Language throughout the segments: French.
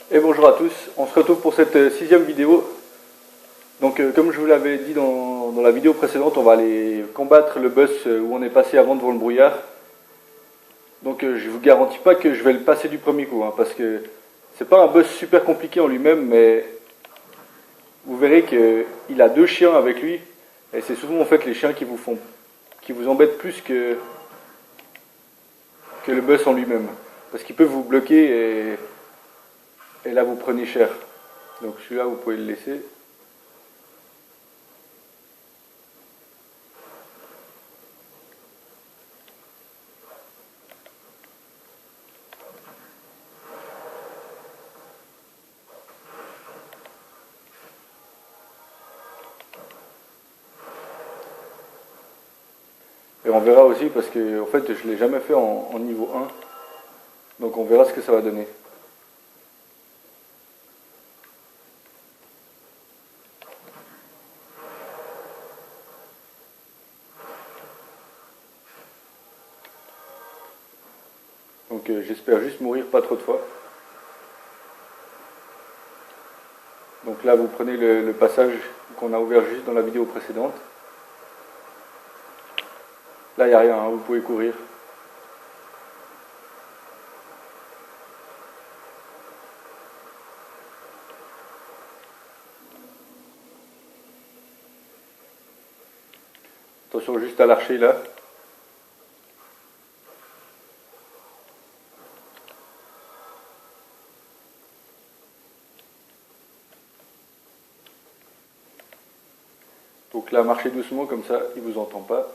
Et bonjour à tous, on se retrouve pour cette sixième vidéo. Donc comme je vous l'avais dit dans la vidéo précédente, on va aller combattre le boss où on est passé avant devant le brouillard. Donc je vous garantis pas que je vais le passer du premier coup, hein, parce que c'est pas un boss super compliqué en lui-même, mais vous verrez qu'il a deux chiens avec lui, et c'est souvent en fait les chiens qui vous embêtent plus que le boss en lui-même. Parce qu'ils peuvent vous bloquer et là vous prenez cher. Donc celui-là vous pouvez le laisser. Et on verra aussi parce que en fait je ne l'ai jamais fait en niveau 1. Donc on verra ce que ça va donner. Donc j'espère juste mourir pas trop de fois. Donc là vous prenez le passage qu'on a ouvert juste dans la vidéo précédente. Là il n'y a rien, hein, vous pouvez courir. Attention juste à l'archer là. Donc là marchez doucement comme ça il ne vous entend pas.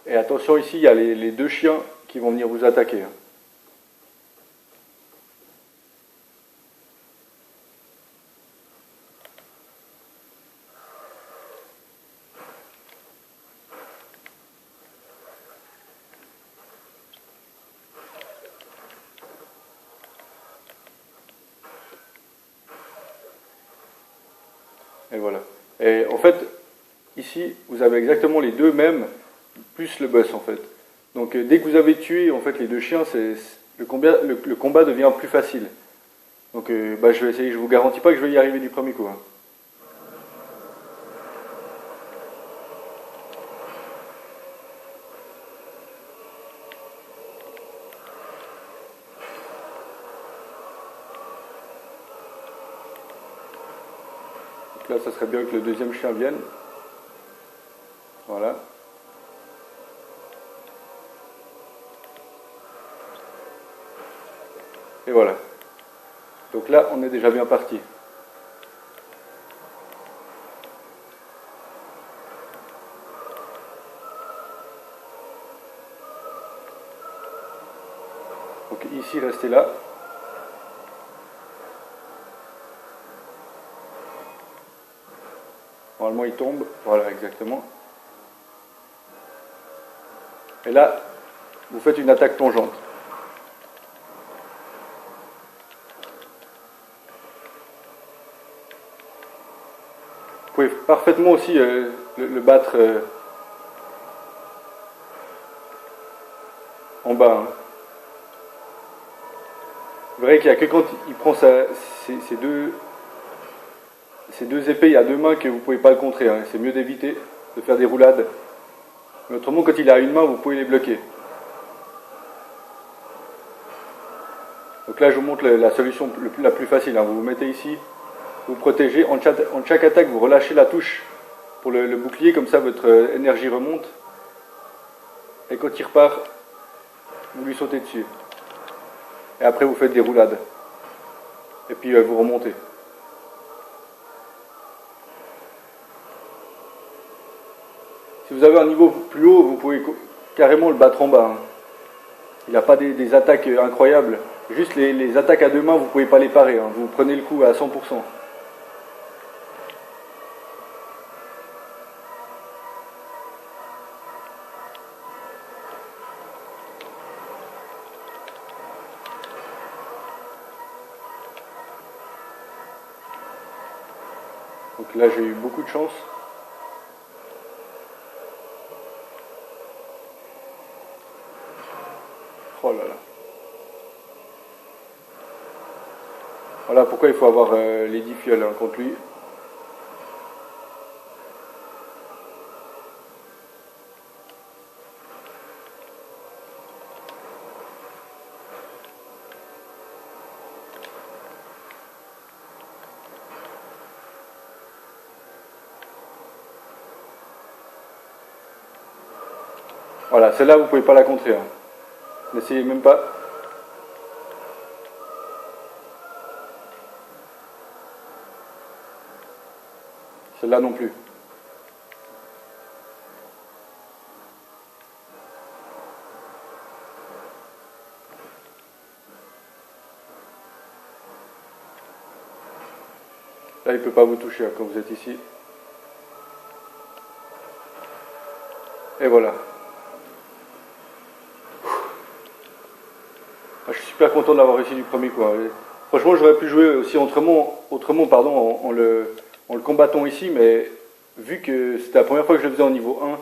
Et attention ici il y a les deux chiens qui vont venir vous attaquer. Hein. Et voilà. Et en fait, ici, vous avez exactement les deux mêmes, plus le boss en fait. Donc dès que vous avez tué en fait les deux chiens, le combat devient plus facile. Donc je vais essayer, je vous garantis pas que je vais y arriver du premier coup. Hein. Donc là, ça serait bien que le deuxième chien vienne. Voilà. Et voilà. Donc là, on est déjà bien parti. Donc ici, restez là. Normalement, il tombe. Voilà, exactement. Et là, vous faites une attaque plongeante. Vous pouvez parfaitement aussi le battre en bas. Hein. Vous verrez qu'il n'y a que quand il prend ces deux épées à deux mains que vous ne pouvez pas le contrer. Hein. C'est mieux d'éviter de faire des roulades. Mais autrement, quand il a une main, vous pouvez les bloquer. Donc là, je vous montre la solution la plus facile. Hein. Vous vous mettez ici, vous protégez. En chaque attaque, vous relâchez la touche pour le bouclier. Comme ça, votre énergie remonte. Et quand il repart, vous lui sautez dessus. Et après, vous faites des roulades. Et puis, vous remontez. Si vous avez un niveau plus haut, vous pouvez carrément le battre en bas. Hein. Il n'a pas des attaques incroyables. Juste les attaques à deux mains, vous ne pouvez pas les parer. Hein. Vous prenez le coup à 100%. Donc là j'ai eu beaucoup de chance. Oh là là. Voilà pourquoi il faut avoir les 10 fioles hein, contre lui. Voilà, celle-là vous pouvez pas la contrer. Hein. N'essayez même pas. Celle-là non plus. Là, il ne peut pas vous toucher hein, quand vous êtes ici. Et voilà. Je suis super content d'avoir réussi du premier coup. Franchement, j'aurais pu jouer aussi autrement pardon, en le combattant ici, mais vu que c'était la première fois que je le faisais en niveau 1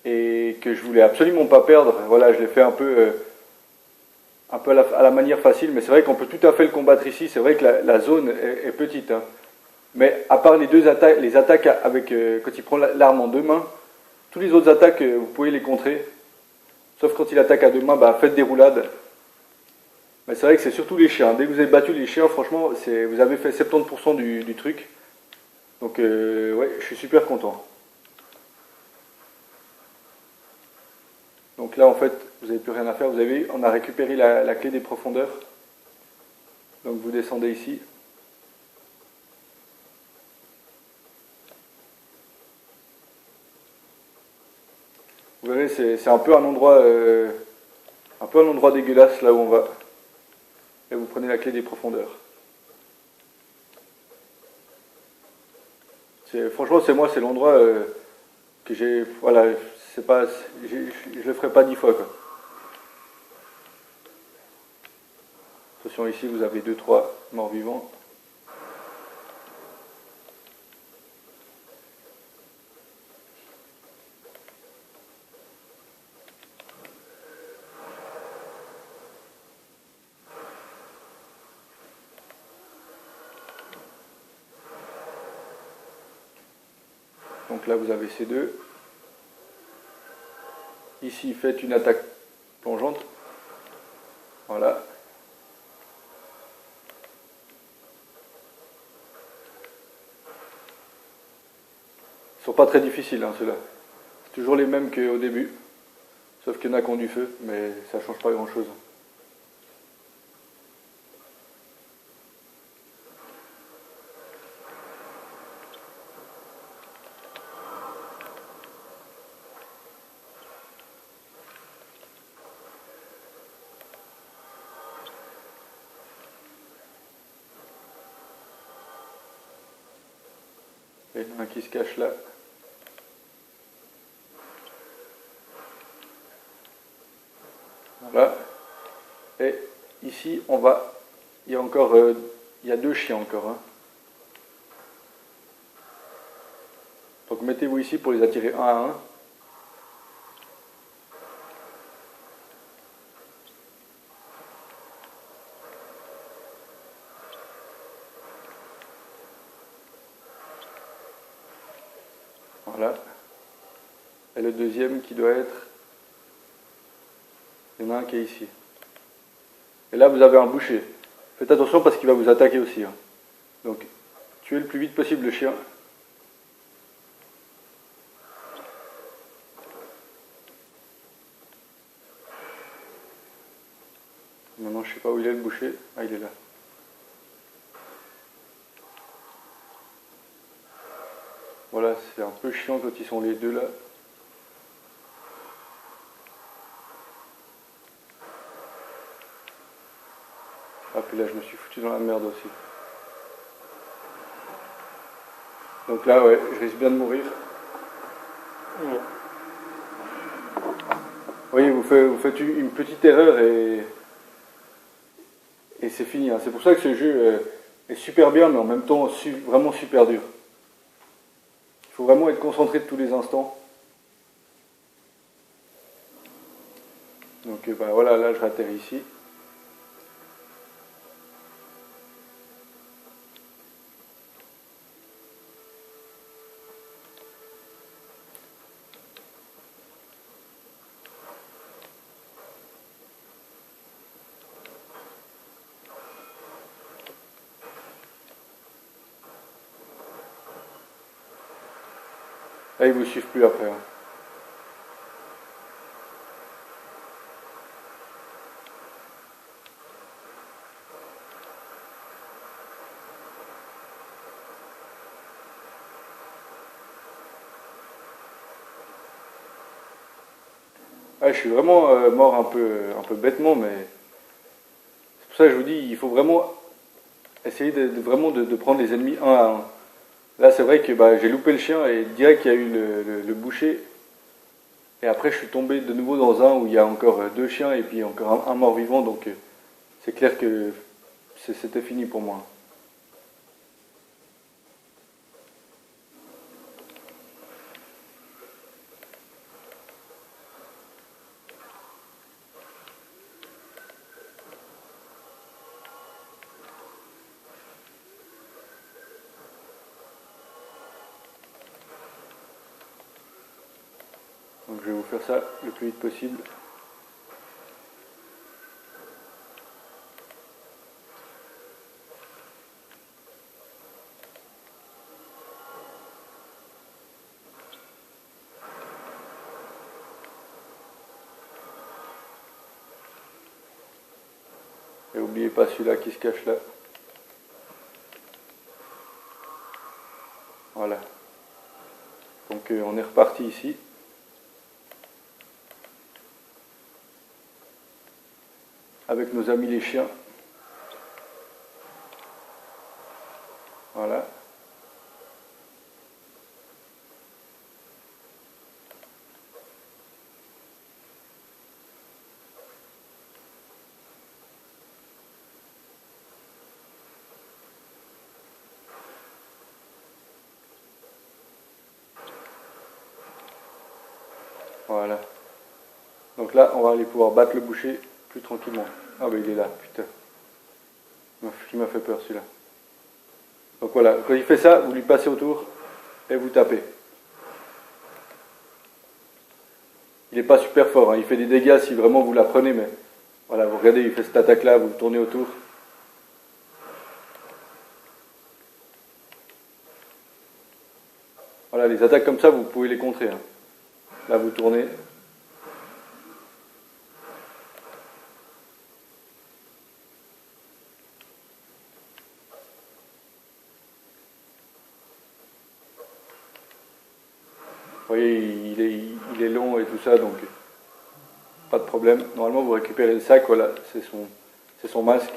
et que je voulais absolument pas perdre, voilà, je l'ai fait un peu à la manière facile, mais c'est vrai qu'on peut tout à fait le combattre ici. C'est vrai que la zone est petite, hein. Mais à part les attaques avec quand il prend l'arme en deux mains, tous les autres attaques vous pouvez les contrer. Sauf quand il attaque à deux mains, bah faites des roulades. Mais c'est vrai que c'est surtout les chiens. Dès que vous avez battu les chiens, franchement, vous avez fait 70% du truc. Donc ouais, je suis super content. Donc là, en fait, vous n'avez plus rien à faire. Vous avez, on a récupéré la clé des profondeurs. Donc vous descendez ici. Vous verrez, c'est un peu un endroit dégueulasse là où on va. Et vous prenez la clé des profondeurs. Franchement, c'est l'endroit que j'ai. Voilà, c'est pas, je le ferai pas 10 fois quoi. Attention, ici vous avez 2-3 morts vivants. Donc là vous avez ces deux. Ici faites une attaque plongeante. Voilà. Ils sont pas très difficiles hein, ceux-là. C'est toujours les mêmes qu'au début. Sauf qu'il y en a qui ont du feu, mais ça change pas grand chose. Il y en a un qui se cache là. Voilà. Et ici, il y a encore, il y a 2 chiens encore. Hein. Donc mettez-vous ici pour les attirer un à un. Voilà. Et le deuxième qui doit être... Il y en a un qui est ici. Et là, vous avez un boucher. Faites attention parce qu'il va vous attaquer aussi. Hein. Donc, tuez le plus vite possible le chien. Maintenant, je ne sais pas où il est le boucher. Ah, il est là. Voilà, c'est un peu chiant quand ils sont les deux là. Ah, puis là, je me suis foutu dans la merde aussi. Donc là, ouais, je risque bien de mourir. Oui, vous faites une petite erreur et c'est fini. Hein. C'est pour ça que ce jeu est super bien, mais en même temps vraiment super dur. faut vraiment être concentré de tous les instants. Donc bah, voilà, là je ratterris ici. Là, ils vous suivent plus après, hein. Ouais, je suis vraiment mort un peu bêtement, mais c'est pour ça que je vous dis, il faut vraiment essayer vraiment de prendre les ennemis un à un. Là, c'est vrai que bah, j'ai loupé le chien et direct il y a eu le boucher. Et après, je suis tombé de nouveau dans un où il y a encore deux chiens et puis encore un mort-vivant. Donc, c'est clair que c'était fini pour moi. Donc, je vais vous faire ça le plus vite possible. Et n'oubliez pas celui-là qui se cache là. Voilà. Donc, on est reparti ici. Avec nos amis les chiens. Voilà. Voilà. Donc là, on va aller pouvoir battre le boucher plus tranquillement. Ah bah il est là, putain. Il m'a fait peur celui-là. Donc voilà, quand il fait ça, vous lui passez autour et vous tapez. Il n'est pas super fort, hein. Il fait des dégâts si vraiment vous la prenez, mais voilà, vous regardez, il fait cette attaque-là, vous le tournez autour. Voilà, les attaques comme ça, vous pouvez les contrer, hein. Là, vous tournez. Vous voyez, il est long et tout ça, donc pas de problème. Normalement, vous récupérez le sac, voilà, c'est son masque.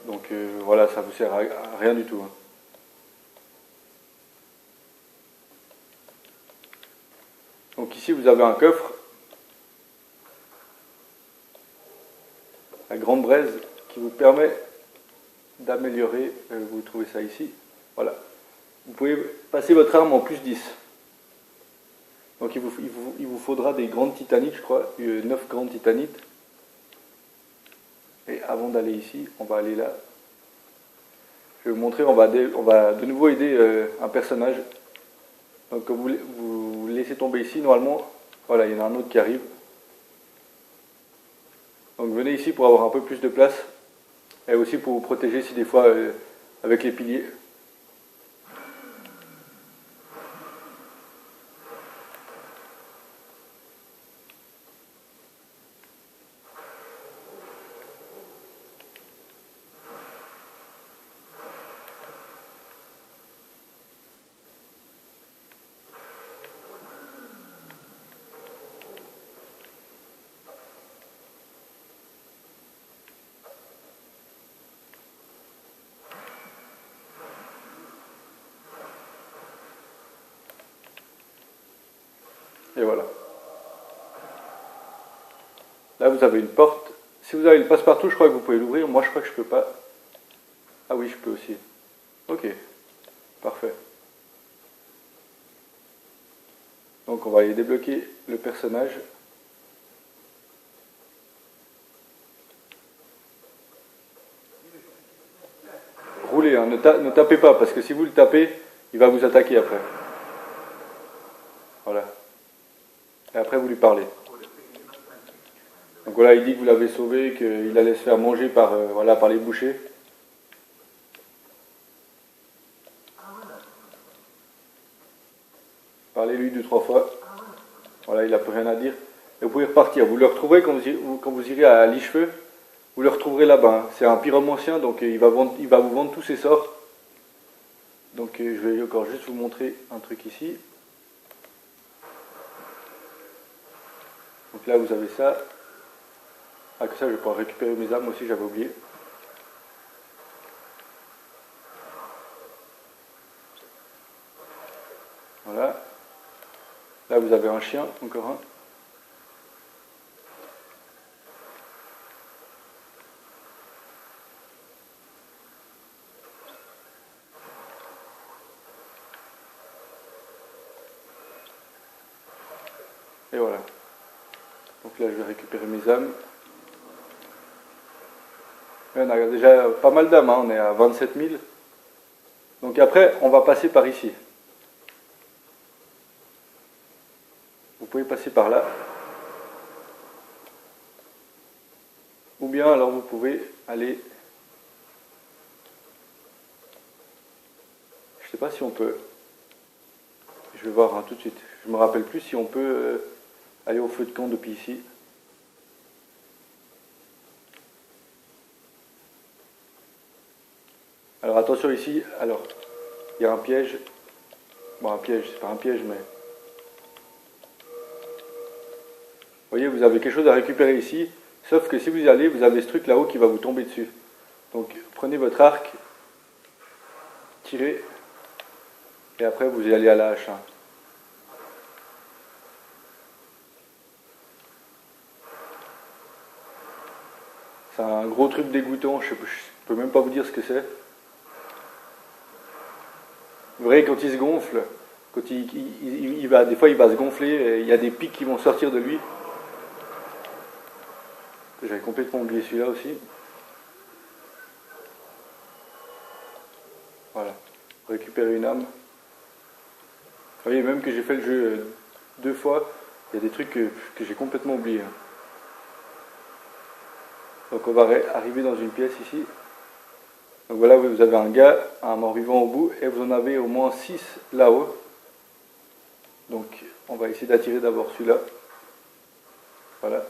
Donc voilà, ça vous sert à rien du tout, hein. Donc ici, vous avez un coffre à grande braise qui vous permet d'améliorer, vous trouvez ça ici, voilà. Vous pouvez passer votre arme en plus 10. Donc il vous faudra des grandes titanites, je crois, 9 grandes titanites. Et avant d'aller ici, on va aller là. Je vais vous montrer, on va de nouveau aider un personnage. Donc quand vous laissez tomber ici, normalement, voilà, il y en a un autre qui arrive. Donc venez ici pour avoir un peu plus de place. Et aussi pour vous protéger si des fois avec les piliers. Et voilà. Là, vous avez une porte. Si vous avez le passe-partout, je crois que vous pouvez l'ouvrir. Moi, je crois que je peux pas. Ah oui, je peux aussi. Ok. Parfait. Donc on va aller débloquer le personnage. Roulez, hein, ne tapez pas, parce que si vous le tapez, il va vous attaquer après. Voilà. Et après vous lui parlez. Donc voilà, il dit que vous l'avez sauvé, qu'il allait se faire manger par, voilà, par les bouchers. Parlez-lui 2-3 fois. Voilà, il n'a plus rien à dire. Et vous pouvez repartir. Vous le retrouverez quand vous irez à Lichefeu. Vous le retrouverez là-bas. C'est un pyromancien, donc il va vous vendre tous ses sorts. Donc je vais encore juste vous montrer un truc ici. Donc là vous avez ça. Ah, que ça je vais pouvoir récupérer mes âmes aussi, j'avais oublié. Voilà. Là vous avez un chien, encore un. Et voilà. Donc là je vais récupérer mes âmes. Et on a déjà pas mal d'âmes, hein. On est à 27 000. Donc après on va passer par ici. Vous pouvez passer par là. Ou bien alors vous pouvez aller... Je sais pas si on peut... Je vais voir, hein, tout de suite. Je me rappelle plus si on peut aller au feu de camp depuis ici. Alors attention ici, alors il y a un piège. Bon, un piège, c'est pas un piège, mais... Vous voyez, vous avez quelque chose à récupérer ici, sauf que si vous y allez, vous avez ce truc là-haut qui va vous tomber dessus. Donc prenez votre arc, tirez, et après vous y allez à la hache. Hein. C'est un gros truc dégoûtant, je peux même pas vous dire ce que c'est. Vous voyez, quand il se gonfle, quand il va, des fois il va se gonfler, et il y a des pics qui vont sortir de lui. J'avais complètement oublié celui-là aussi. Voilà. Récupérer une âme. Vous voyez, même que j'ai fait le jeu 2 fois, il y a des trucs que j'ai complètement oubliés. Donc on va arriver dans une pièce ici. Donc voilà, vous avez un gars, un mort-vivant au bout, et vous en avez au moins 6 là-haut. Donc on va essayer d'attirer d'abord celui-là. Voilà.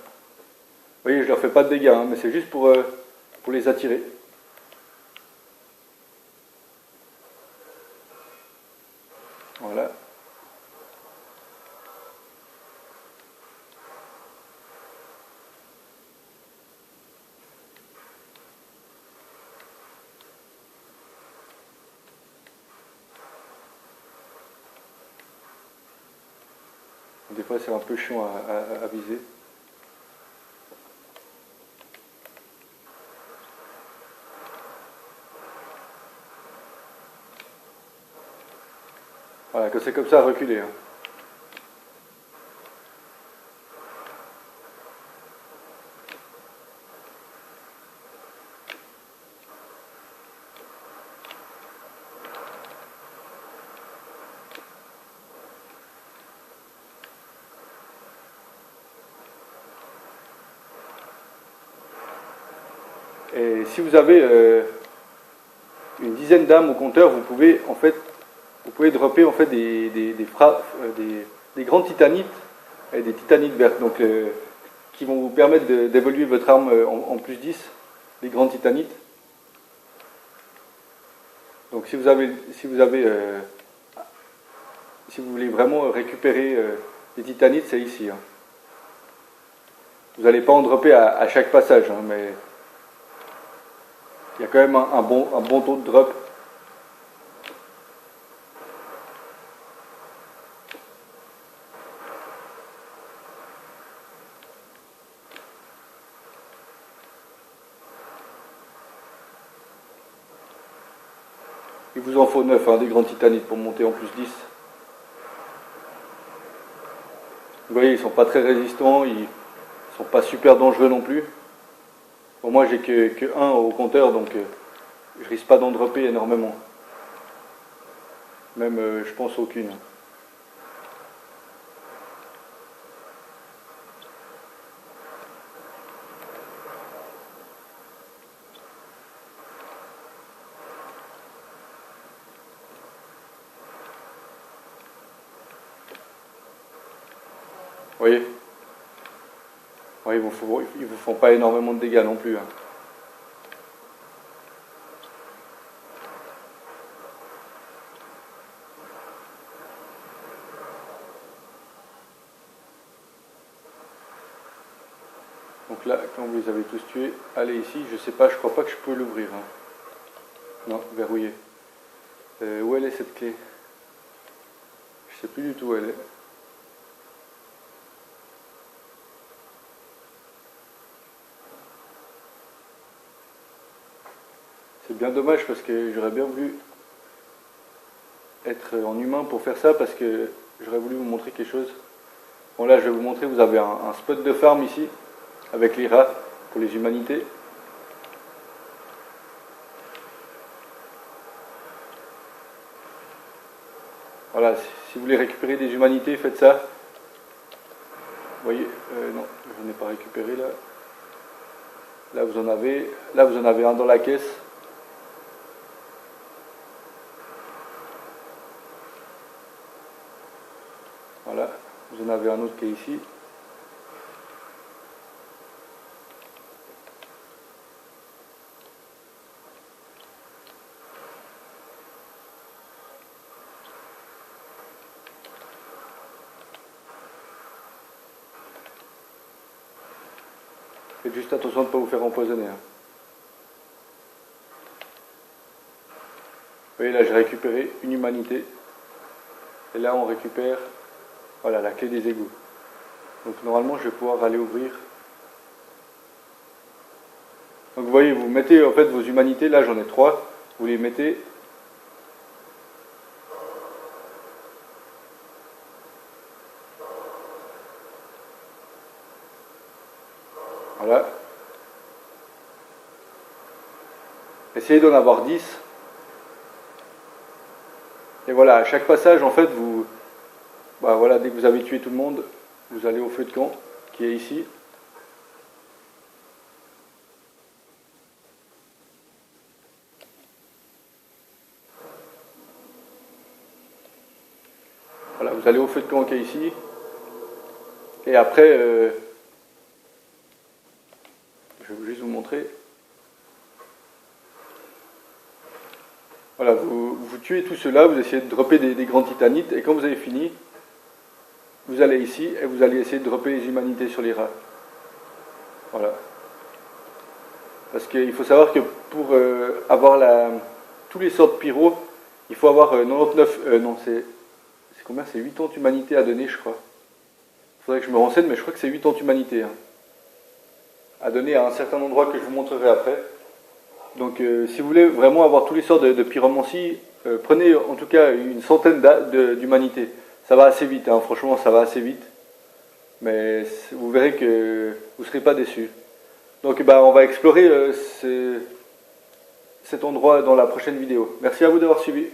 Vous voyez, je leur fais pas de dégâts, hein, mais c'est juste pour les attirer. Voilà. Des fois c'est un peu chiant à viser. Voilà, que c'est comme ça, reculer. Hein. Et si vous avez une dizaine d'âmes au compteur, vous pouvez en fait, dropper en fait des grandes titanites et des titanites vertes, donc qui vont vous permettre d'évoluer votre arme en plus 10, les grandes titanites. Donc si vous voulez vraiment récupérer des titanites, c'est ici. Hein. Vous n'allez pas en dropper à chaque passage, hein, mais il y a quand même un bon taux de drop. Il vous en faut 9, hein, des grands titanites pour monter en plus 10. Vous voyez, ils sont pas très résistants, ils sont pas super dangereux non plus. Bon, moi j'ai que 1 au compteur, donc je risque pas d'en dropper énormément. Même je pense aucune. Vous voyez, ouais, ils vous font pas énormément de dégâts non plus. Hein. Donc là, quand vous les avez tous tués, allez ici. Je sais pas, je crois pas que je peux l'ouvrir. Hein. Non, verrouillé. Où elle est cette clé? Je sais plus du tout où elle est. C'est bien dommage parce que j'aurais bien voulu être en humain pour faire ça parce que j'aurais voulu vous montrer quelque chose. Bon là je vais vous montrer, vous avez un spot de farm ici avec les rats pour les humanités. Voilà, si vous voulez récupérer des humanités, faites ça. Vous voyez, non, je n'ai pas récupéré là. Là vous en avez un dans la caisse. Voilà, vous en avez un autre qui est ici. Faites juste attention de ne pas vous faire empoisonner. Hein. Vous voyez là j'ai récupéré une humanité. Et là on récupère voilà, la clé des égouts. Donc normalement je vais pouvoir aller ouvrir. Donc vous voyez, vous mettez en fait vos humanités, là j'en ai 3, vous les mettez. Voilà. Essayez d'en avoir 10. Et voilà, à chaque passage en fait vous... Bah voilà, dès que vous avez tué tout le monde, vous allez au feu de camp qui est ici. Voilà, vous allez au feu de camp qui est ici. Et après, je vais juste vous montrer. Voilà, vous tuez tout cela, vous essayez de dropper des grands titanites, et quand vous avez fini, vous allez ici et vous allez essayer de dropper les humanités sur les rats. Voilà. Parce qu'il faut savoir que pour avoir tous les sorts de pyro, il faut avoir 99... non, c'est combien? C'est 80 humanités à donner, je crois. Il faudrait que je me renseigne, mais je crois que c'est 80 humanités. Hein, à donner à un certain endroit que je vous montrerai après. Donc si vous voulez vraiment avoir tous les sorts de pyromancie, prenez en tout cas une centaine d'humanités. Ça va assez vite, hein, franchement ça va assez vite. Mais vous verrez que vous ne serez pas déçus. Donc bah, on va explorer cet endroit dans la prochaine vidéo. Merci à vous d'avoir suivi.